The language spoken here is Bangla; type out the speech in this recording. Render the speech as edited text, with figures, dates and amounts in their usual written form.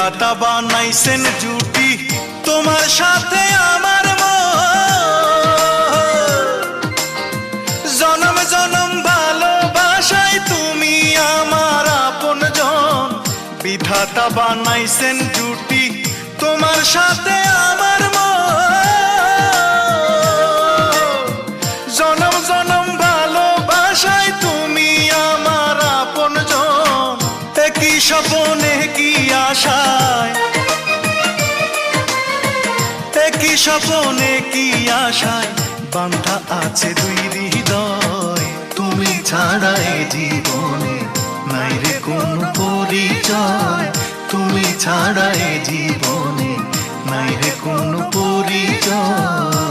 বিধাতা বানাইছেন জুটি তোমার সাথে আমার জনম জনম ভালোবাসায় তুমি আমার আপনজন। বিধাতা বানাইছেন জুটি তোমার সাথে আমার জনম জনম ভালোবাসায় তুমি আমার আপনজন। একই স্বপনে কি আশায়, একই স্বপনে কি আশায় বান্ধা আছে দুই হৃদয়। তুমি ছাড়া এ জীবনে নাই রে কোনো পরিচয়, তুমি ছাড়া এ জীবনে নাই রে কোনো পরিচয়।